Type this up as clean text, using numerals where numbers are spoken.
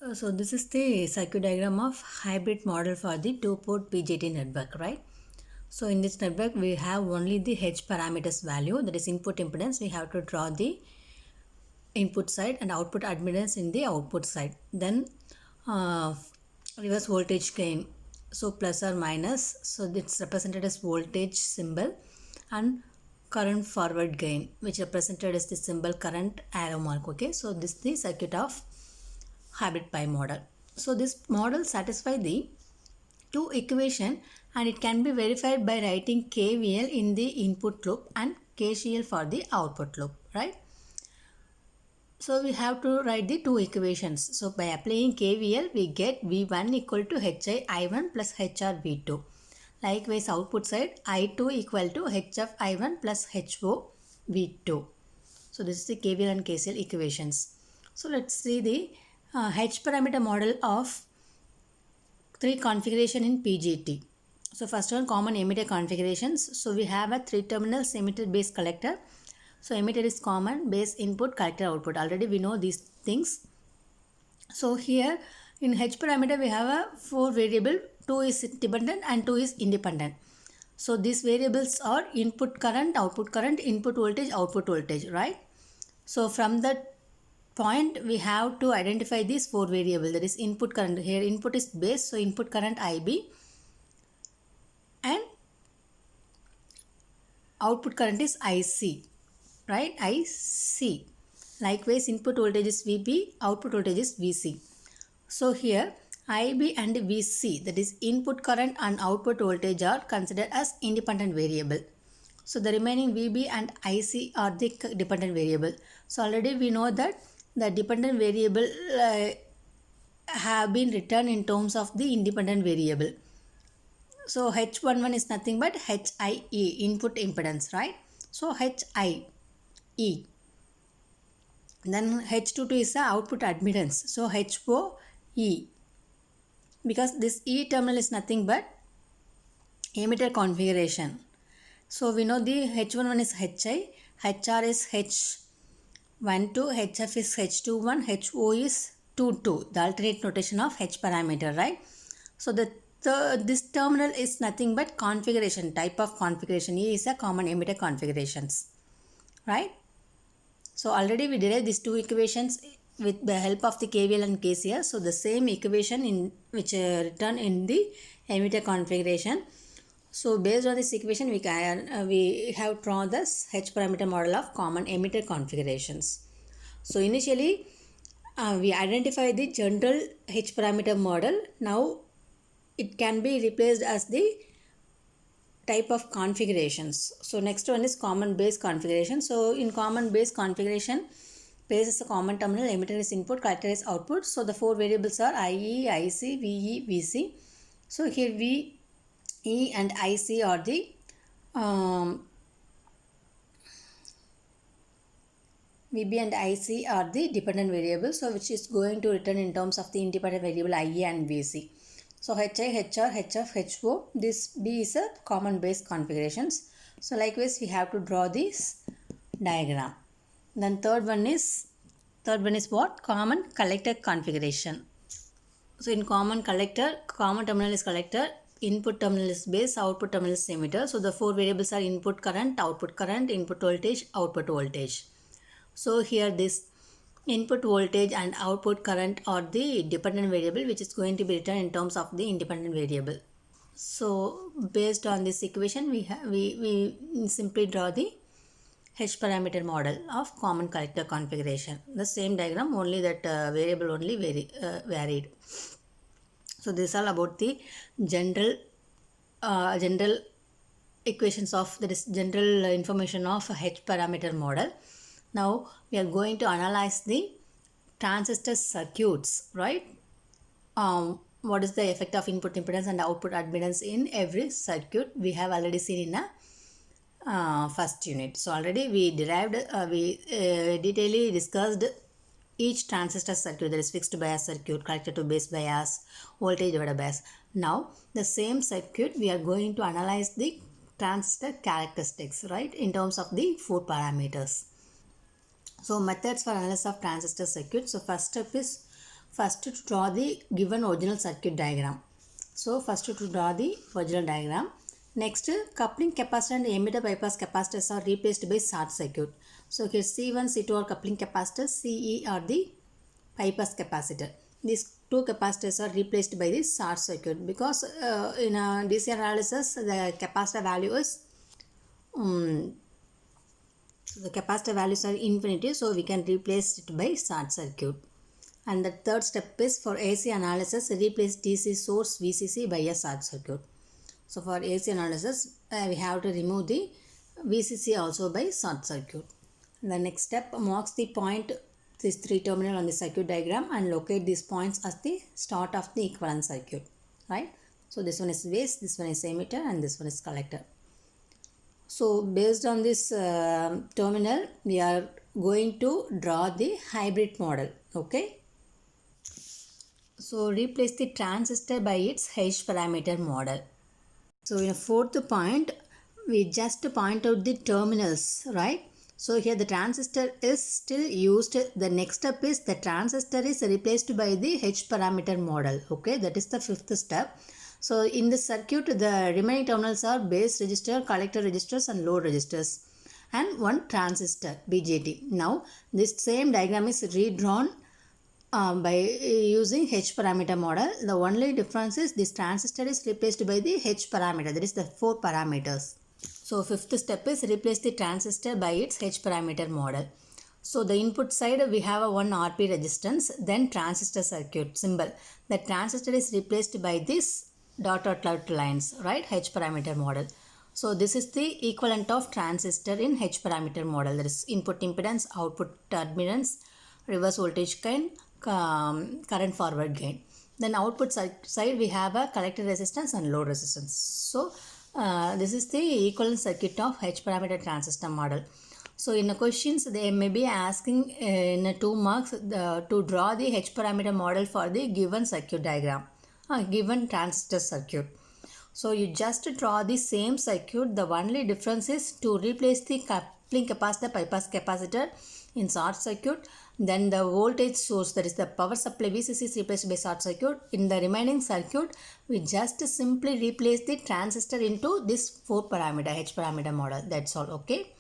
So this is the circuit diagram of hybrid model for the two-port BJT network, right? So in this network, we have only the H parameters value, that is input impedance. We have to draw the input side and output admittance in the output side. Then uh, reverse voltage gain, so plus or minus, so it's represented as voltage symbol, and current forward gain, which represented as the symbol current arrow mark. Okay, so this is the circuit of hybrid pi model. So this model satisfies the two equation, and it can be verified by writing KVL in the input loop and KCL for the output loop, right? So we have to write the two equations. So by applying KVL, we get V1 equal to HI I1 plus HR V2. Likewise, output side I2 equal to HF I1 plus HO V2. So this is the KVL and KCL equations. So let's see the H parameter model of three configuration in PGT. So first one, common emitter configurations. So we have a 3-terminal emitter base collector. So emitter is common, base input, collector output. Already we know these things. So here in H parameter we have a 4 variable, 2 is dependent and 2 is independent. So these variables are input current, input voltage, output voltage, right? So from that point we have to identify these 4 variables, that is input current. Here input is base, so input current IB and output current is IC, right? IC. Likewise, input voltage is VB, output voltage is VC. So here IB and VC, that is input current and output voltage, are considered as independent variable. So the remaining VB and IC are the dependent variable. So already we know that the dependent variable have been written in terms of the independent variable. So H11 is nothing but HIE, input impedance, right? So HIE. Then H22 is the output admittance. So HOE. Because this E terminal is nothing but emitter configuration. So we know the H11 is HI, HR is H12, HF is H21, HO is 22, the alternate notation of H parameter, right? So this terminal is nothing but configuration, type of configuration. E is a common emitter configurations, right? So already we derived these two equations with the help of the KVL and KCL. So the same equation in which written in the emitter configuration. So based on this equation, we have drawn this H parameter model of common emitter configurations. So initially we identify the general H parameter model. Now it can be replaced as the type of configurations. So next one is common base configuration. So in common base configuration, base is a common terminal, emitter is input, collector is output. So the 4 variables are IE, IC, VE, VC. So here VE and IC are the VB and IC are the dependent variables, so which is going to return in terms of the independent variable IA and VC. So HI, HR, HF, HO, this B is a common base configurations. So likewise we have to draw this diagram. Then third one is what? Common collector configuration. So in common collector, common terminal is collector, input terminal is base, output terminal is emitter. So the 4 variables are input current, input voltage, output voltage. So here this input voltage and output current are the dependent variable, which is going to be written in terms of the independent variable. So based on this equation, we simply draw the H parameter model of common collector configuration. The same diagram, only that variable only varied. So this is all about the general equations of, that is general information of H parameter model. Now we are going to analyze the transistor circuits, right? What is the effect of input impedance and output admittance in every circuit? We have already seen in a first unit. So already we derived, detailedly discussed each transistor circuit, that is fixed bias circuit, collector to base bias, voltage divider bias. Now the same circuit we are going to analyze the transistor characteristics, right, in terms of the 4 parameters. So methods for analysis of transistor circuit. So first step is First to draw the given original circuit diagram. So first to draw the original diagram. Next, coupling capacitor and emitter bypass capacitors are replaced by short circuit. So here C1, C2 are coupling capacitors, CE are the bypass capacitor. These two capacitors are replaced by the short circuit because in a DC analysis the capacitor value is the capacitor values are infinity, so we can replace it by short circuit. And the third step is for AC analysis, replace DC source VCC by a short circuit. So for AC analysis, we have to remove the VCC also by short circuit. The next step, marks the point, these three terminal on the circuit diagram, and locate these points as the start of the equivalent circuit, right? So this one is base, this one is emitter, and this one is collector. So based on this terminal, we are going to draw the hybrid model, okay? So replace the transistor by its H parameter model. So in a fourth point, we just point out the terminals, right? So here the transistor is still used. The next step is the transistor is replaced by the H parameter model, okay? That is the fifth step. So in this circuit, the remaining terminals are base resistor, collector resistors, and load resistors, and one transistor BJT. Now this same diagram is redrawn by using H parameter model. The only difference is this transistor is replaced by the H parameter, that is the 4 parameters. So fifth step is replace the transistor by its H parameter model. So the input side we have a 1 RP resistance, then transistor circuit symbol. The transistor is replaced by this dotted lines, right? H parameter model. So this is the equivalent of transistor in H parameter model. There is input impedance, output admittance, reverse voltage gain, current forward gain. Then output side we have a collector resistance and load resistance. So this is the equivalent circuit of H parameter transistor model. So in the questions they may be asking in 2 marks to draw the H parameter model for the given circuit diagram, given transistor circuit. So you just draw the same circuit. The only difference is to replace the coupling capacitor bypass capacitor in short circuit. Then the voltage source, that is the power supply VCC, is replaced by short circuit. In the remaining circuit, we just simply replace the transistor into this 4 parameter H parameter model. That's all, okay.